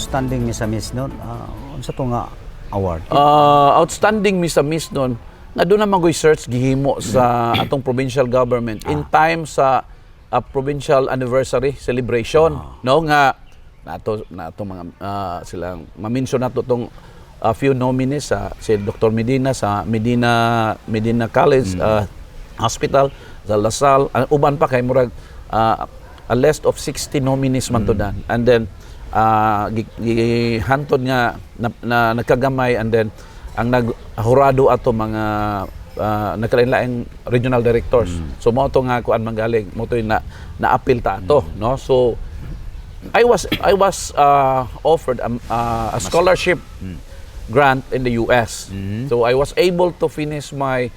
outstanding miss nun, unsa to nga award? Outstanding miss nun, nga doon naman ko'y search gihimo sa atong provincial government in time sa provincial anniversary celebration. No, nga nato mga silang ma-mention nato tong few nominees si Dr. Medina sa Medina College Hospital sa Lasal, uban pa kay murag a list of 60 nominees man to dan, and then gihantod nga na nagkagamay, and then ang naghurado ato mga nagkalain-laing regional directors. So mo to nga kuan manggaling mo to na-appeal ta ato, no? So I was offered a scholarship grant in the US. So I was able to finish my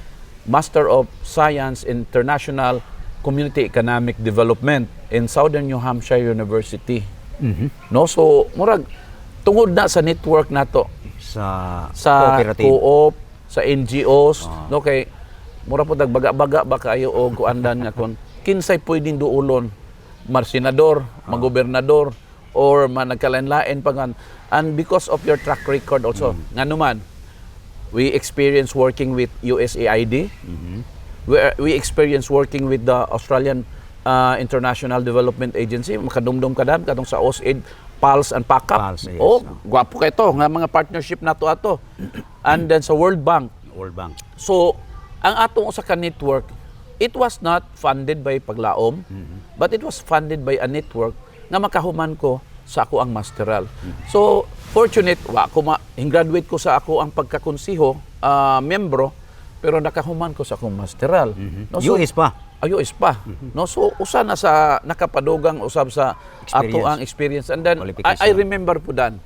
Master of Science in International Community Economic Development in Southern New Hampshire University. No, so murag tungod na sa network nato Sa co-op, sa NGOs, no, kay mura po baga-baga ba kayo o kuandan nga kon kinsay pwedeng duulon, senador, magobernador, or nagkalain-lain pa. And because of your track record also, nga naman, we experience working with USAID, we experience working with the Australian International Development Agency, makadumdum kadam katong sa OSAID, PALS and PACAP. Yes, gwapo kay to nga mga partnership nato ato. And then sa World Bank. So, ang atong usa ka network, it was not funded by Paglaom, but it was funded by a network nga makahuman ko sa ako ang masteral. So, fortunate, graduate ko sa ako ang pagkakonsiho, membro, pero nakahuman ko sa akong masteral. No, so, US pa. US pa. No, so usa na sa nakapadugang usab sa ato ang experience. And then I remember po dan.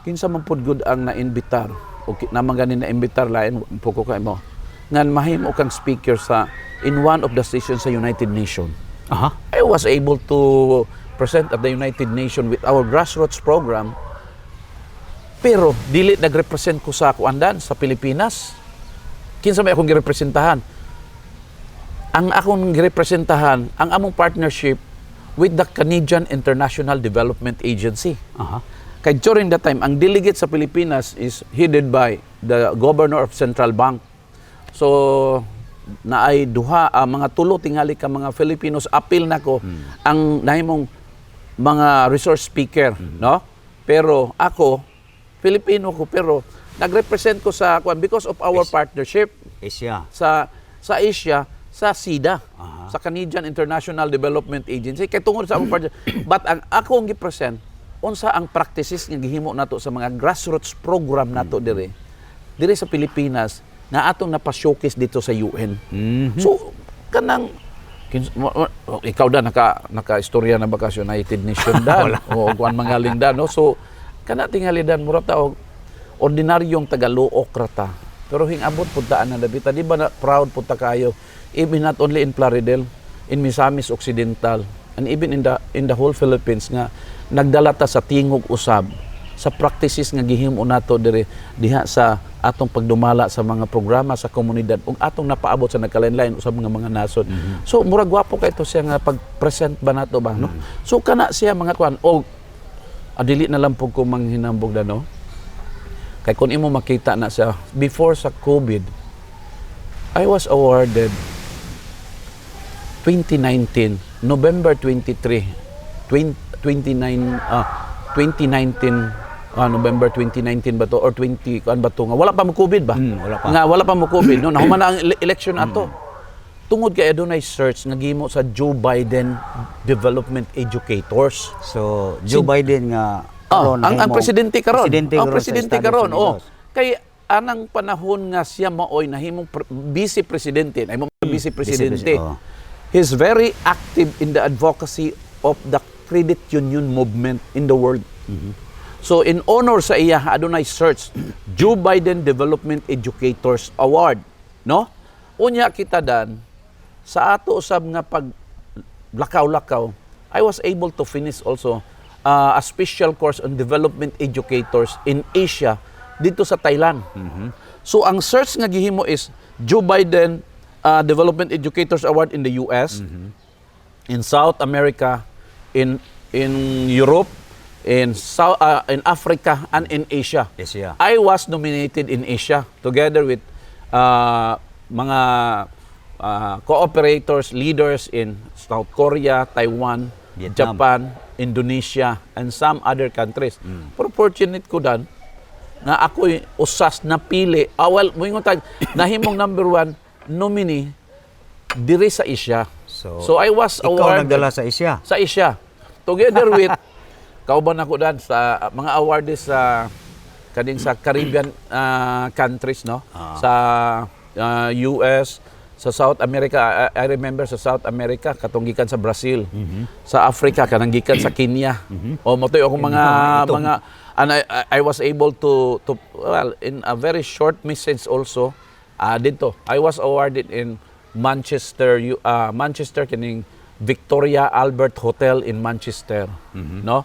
Kinsa man pud gud ang naimbitar o naman ganin na imbitar lain po ko kay mo. Ngan mahimo kang speaker in one of the sessions sa United Nations. I was able to present at the United Nations with our grassroots program. Pero dili nagrepresent ko sa kuandan sa Pilipinas. Kinsa may akong girepresentahan? Ang akong girepresentahan ang among partnership with the Canadian International Development Agency. Kay during that time, ang delegate sa Pilipinas is headed by the Governor of Central Bank. So, naay duha, mga tulo tingali ka mga Filipinos, appeal nako ang nahimong mga resource speaker, no? Pero ako, Filipino ko, pero nagrepresent ko sa because of our partnership Asia. Sa Asia, sa SIDA, sa Canadian International Development Agency, kay tungod sa among partner. But ang akong gi-present unsa ang practices nga gihimo nato sa mga grassroots program nato dire sa Pilipinas nga atong napa-showcase dito sa UN. So kanang ikaw da naka-istorya na ba ka sa United Nations dan o kuan mangaling dan, no? So kana tingali dan murag ta og ordinaryong tagaluok rata. Pero hingabot pud ta na dabita, di ba na proud pud ta kayo, even not only in Plaridel, in Misamis Occidental, and even in the whole Philippines nga nagdala ta sa tingog usab sa practices nga gihimo nato diha sa atong pagdumala sa mga programa sa komunidad ug atong napaabot sa nagkalain-lain usab mga nasod. So murag gwapo kay to siya nga pag-present ba nato ba, no? So kana siya mga kuan og adili na lang pug ko manghinambog da, no? Kay kung imo makita na siya before sa COVID, I was awarded 2019 November 2019 November 2019 ba to or 20 kan ba to nga wala pa mo COVID ba? Wala pa mo COVID, no? Nahuman na ang election ato. Tungod kay adunay search nga gihimo sa Joe Biden Development Educators. So Joe Biden nga ang presidente karon. Ang presidente karon. Kay anang panahon nga siya maoy nahimong vice presidente, nahimong vice presidente. He's very active in the advocacy of the credit union movement in the world. So in honor sa iya adunay search Joe Biden Development Educators Award, no? Unya kita dan sa ato usab nga pag lakaw-lakaw, I was able to finish also a special course on development educators in Asia dito sa Thailand. So ang search nga gihimo is Joe Biden Development Educators Award in the US, in South America, in Europe, in Africa and in Asia. Asia. I was nominated in Asia together with mga cooperators, leaders in South Korea, Taiwan, Vietnam. Japan, Indonesia, and some other countries. Pero fortunate ko dan nga ako'y usas na pili. Moingon tayo, nahimong number 1 nominee diri sa Asia. So I was ikaw awarded nagdala sa Asia. sa Asia. Together with kauban ako dan sa mga awardees sa kaning sa Caribbean countries, no? Sa US, sa South America. I remember sa South America katong gikan sa Brazil. Sa Africa kanang gikan sa Kenya. O motoy ako mga and I was able to well in a very short message also dito. I was awarded in Manchester kining Victoria Albert Hotel in Manchester, no?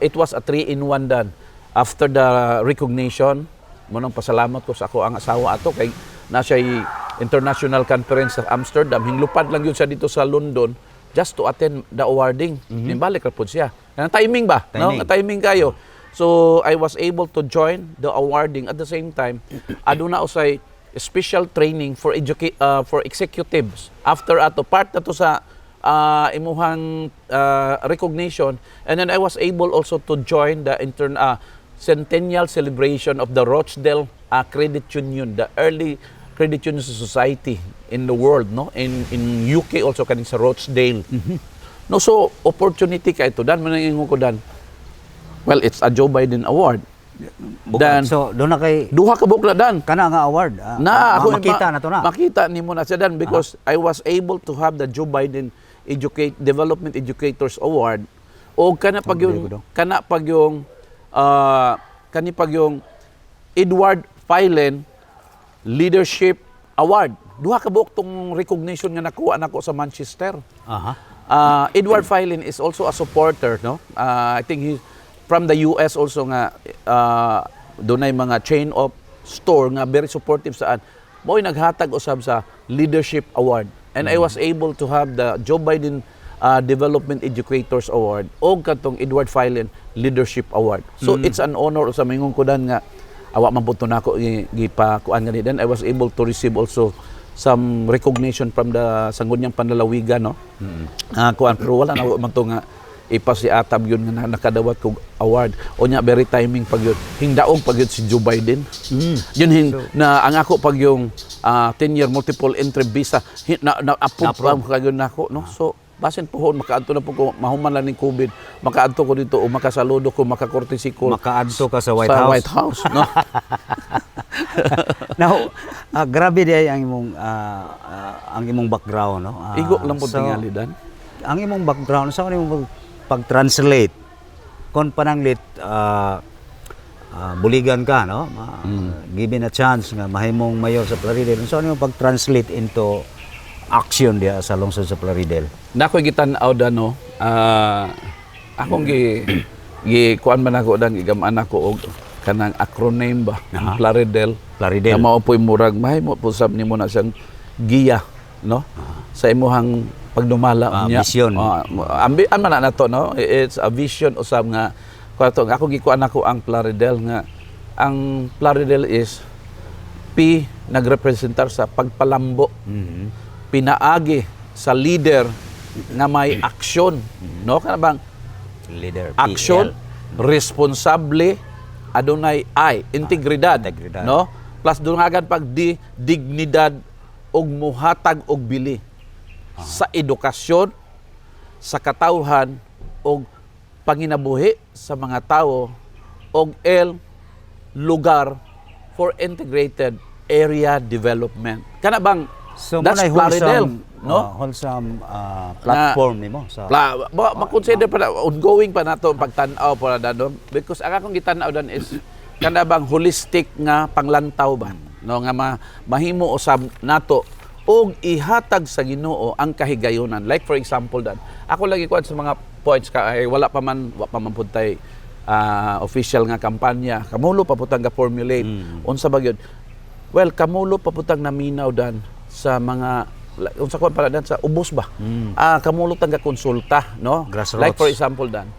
It was a 3-in-1 dan. After the recognition, munang pasalamat ko sa ako ang asawa ato kay na siya international conference sa Amsterdam. Hinglupad lang yun siya dito sa London just to attend the awarding. Nimbalik ra pud siya. Kanang timing ba? No? Timing kayo. So I was able to join the awarding at the same time. Aduna usay special training for executives. After ato part na to sa imuhang recognition, and then I was able also to join the centennial celebration of the Rochdale Credit Union, the early credit union society in the world, no? In UK also kaning sa Rochdale. No, so opportunity kay ito dan manangingon ko dan. Well, it's a Joe Biden award. Dan So doon na kay duha ka bukla dan. kana nga award. Ako makita na to na. Makita nimo na siya dan because I was able to have the Joe Biden Development Educators Award o kana pag yung Edward Filen Leadership Award. Duha ka buok tong recognition nga nakuha nako sa Manchester. Edward Filen is also a supporter, no? I think he from the US also nga dunay mga chain of store nga very supportive saan mo'y naghatag usab sa Leadership Award, and I was able to have the Joe Biden Development Educators Award o katong Edward Filen Leadership Award. So it's an honor sa mingon ko dan nga awa man pud nako gipakuan gani. Then I was able to receive also some recognition from the Sangguniang Panlalawigan, no? Kuan pero wala na man to nga ipasiatab yun nga nakadawat kog award. O nya very timing pag yun. Hingdaog pag yun si Joe Biden. Yun na ang ako pag yung 10-year multiple entry visa na-approve pa kayo nako, no? So basin pohon makaadto na po ko mahuman lang ning COVID. Makaadto ko dito o makasaludo ko, makakortesi ko. Makaadto ka sa White House, no? Now, grabe di ang imong background, no? Igo lang po tingali dan. Ang imong background sa imong pag-translate kon pananglit buligan ka, no? Given a chance nga mahimong mayor sa Plaridel, so ano yung pag-translate into action dia sa lungsod sa Plaridel? Nakoy gitan-aw dan, no? Akong kuan man ako dan gigamaan ako og kanang acronym ba, Plaridel. Na mao po'y murag mahimo po sab nimo na siyang giya, no? Sa imuhang pagdumala niya. Vision. An man na to, no? It's a vision usab nga ako gikuan ako ang Plaridel nga ang Plaridel is nagrepresentar sa pagpalambo. Pinaagi sa leader nga may aksyon, no? Kana bang Leader action, responsable, adunay integridad, no? Plus dungagan pag dignidad og muhatag og bili sa edukasyon, sa katawhan og panginabuhi sa mga tao og lugar for integrated area development. Kana bang so that's Plaridel, no? Wholesome platform nimo sa makonsider pa ongoing pa nato pagtan-aw para dano because ang akong gitan-aw dan is kana bang holistic nga panglantaw ba, no? Nga mahimo usab nato og ihatag sa Ginoo ang kahigayonan. Like for example dan ako lagi kuan sa mga points wala pa man pud tay official nga kampanya, kamulo pa putang ga formulate unsa ba gyud. Well, kamulo pa putang naminaw dan sa mga unsa kuan pala dan sa ubos ba. Kamulo tang ga konsulta, no? Grassroots. Like for example dan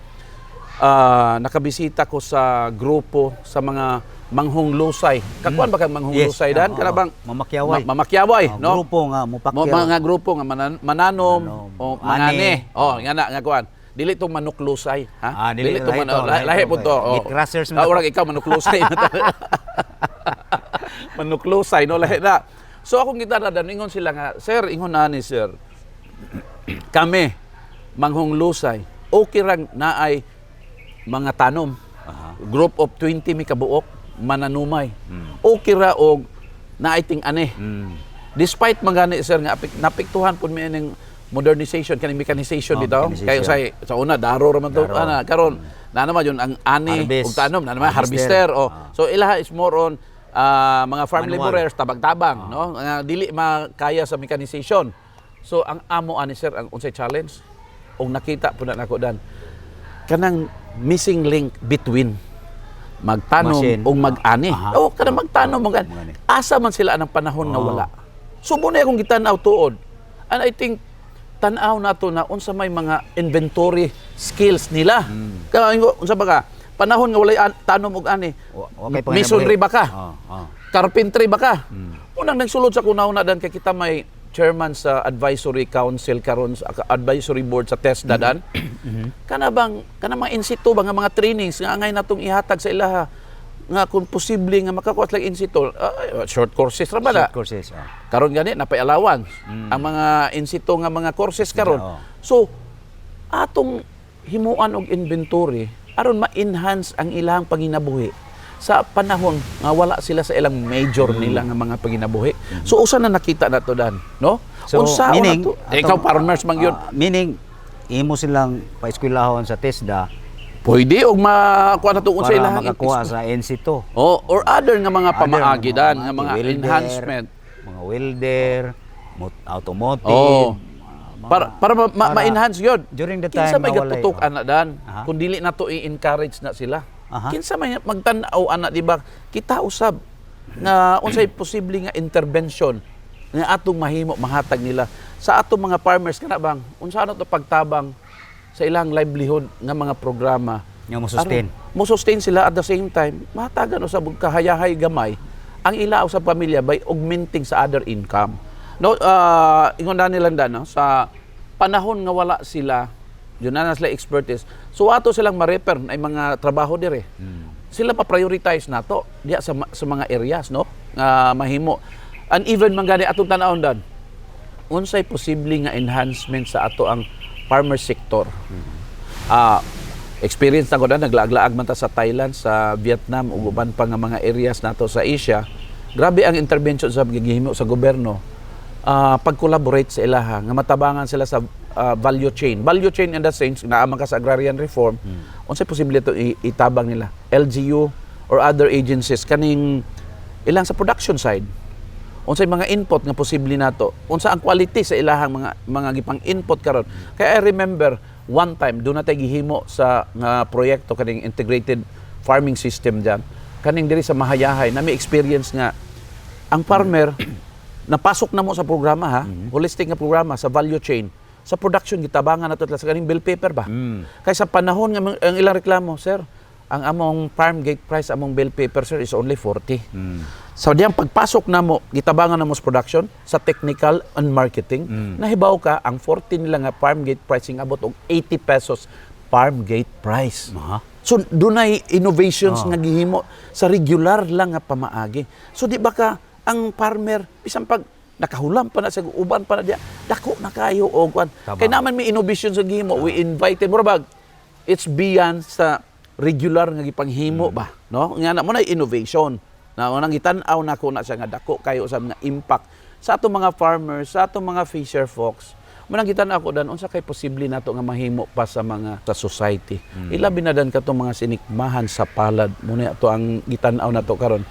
nakabisita ko sa grupo sa mga manghong lusay. Kakuan ba kang manghong lusay dan? Kana bang mamakyaway. Mamakyaway, no? Grupo nga mupakyaw. Mga grupo nga mananom o mangane. Nga kuan. Dili tong manok lusay, ha? Dili tong lahi po to. Meat crushers mo. Urang ikaw manok lusay. Manok lusay, no, lahi na. So akong gitara dan ingon sila nga, sir, ingon ani sir. Kami manghong lusay, okay rang naay mga tanom. Group of 20 mi kabuok mananumay. Okay ra og naay ting-ani. Despite magani sir nga napiktuhan pud mi ning modernization kaning mechanization dito. Kayo sa una daro ra man to karon na naman yun ang ani ug tanom na naman harvester. So ilaha is more on mga farm laborers tabang-tabang, no? Dili makaya sa mechanization. So ang amo ani sir ang unsay challenge og nakita pud na nako dan kanang missing link between magtanom o mag-ani. Kanang magtanom mag asa man sila ang panahon nga wala. Subo na akong gitanaw tuod. And I think tan-aw nato na unsa may mga inventory skills nila. Kaya unsa ba ka? Panahon nga walay tanom og ani. Masonry ba ka? Carpentry ba ka? Unang nagsulod sa kunaw na dan kay kita may chairman sa advisory council karon sa advisory board sa TESDA dan. Kana mga in situ ba nga mga trainings nga angay natong ihatag sa ilaha nga kung posible nga makakuha lang in situ short courses ra ba na? Short courses. Karon gani napay allowance ang mga in situ nga mga courses karon. So atong himuan og inventory aron ma-enhance ang ilang panginabuhi sa panahon nga wala sila sa ilang major nila nga mga panginabuhi. So usa na nakita nato dan, no? So unsa meaning to? Ikaw farmers man gyud. Meaning imo silang paeskwelahon sa TESDA pwede og makuha nato unsa para ilang makakuha sa NC2. or other nga mga pamaagi dan nga mga welder, enhancement, mga welder, automotive. Para ma-enhance yun. During the time kinsa may na walay, gatutok ana dan kung dili nato i-encourage na sila. Kinsa may magtan-aw ana di ba kita usab nga unsay posible nga intervention nga atong mahimo mahatag nila sa atong mga farmers kana bang unsa ano to pagtabang sa ilang livelihood nga mga programa nga mo-sustain. Mo-sustain sila at the same time mahatagan usab og kahayahay gamay ang ila sa pamilya by augmenting sa other income. No, ingon na nilang dan, no? Sa panahon nga wala sila, yun na sila expertise. So ato silang ma-refer ay mga trabaho dire. Sila pa-prioritize nato diya sa mga areas, no? Mahimo. And even man gani atong tan-awon dan. Unsay posible nga enhancement sa ato ang farmer sector. Experience na ko na naglaag-laag man ta sa Thailand, sa Vietnam ug uban pa nga mga areas nato sa Asia. Grabe ang intervention sa gihimo sa gobyerno. Pag-collaborate sa ilaha nga matabangan sila sa value chain in the sense na amang ka sa agrarian reform unsay posible ito itabang nila LGU or other agencies kaning ilang sa production side unsay mga input nga posible nato unsa ang quality sa ilahang mga gipang input karon kaya I remember one time do na tay gihimo sa nga proyekto kaning integrated farming system diyan kaning diri sa Mahayahay na may experience nga ang farmer napasok na mo sa programa holistic nga programa sa value chain sa production gitabangan nato sa kaning bill paper ba kay sa panahon nga ang ilang reklamo sir ang among farm gate price among bill paper sir is only 40 so diyang pagpasok na mo gitabangan na mo sa production sa technical and marketing nahibaw ka ang 40 nila nga farm gate pricing abot og 80 pesos farm gate price so dunay innovations nga gihimo sa regular lang nga pamaagi so di ba ka ang farmer bisan pag nakahulam pa na sa uban pa na diya dako na kayo og kwan kay naman may innovation sa gihimo we invited murabag it's beyond sa regular nga gipanghimo ba no nga na mo na innovation na unang gitan-aw nako na siya nga dako kayo sa mga impact sa atong mga farmers sa atong mga fisher folks mo nang gitan-aw ko dan unsa kay posible nato nga mahimo pa sa mga sa society ilabi na dan katong mga sinikmahan sa palad mo na ato ang gitan-aw nato karon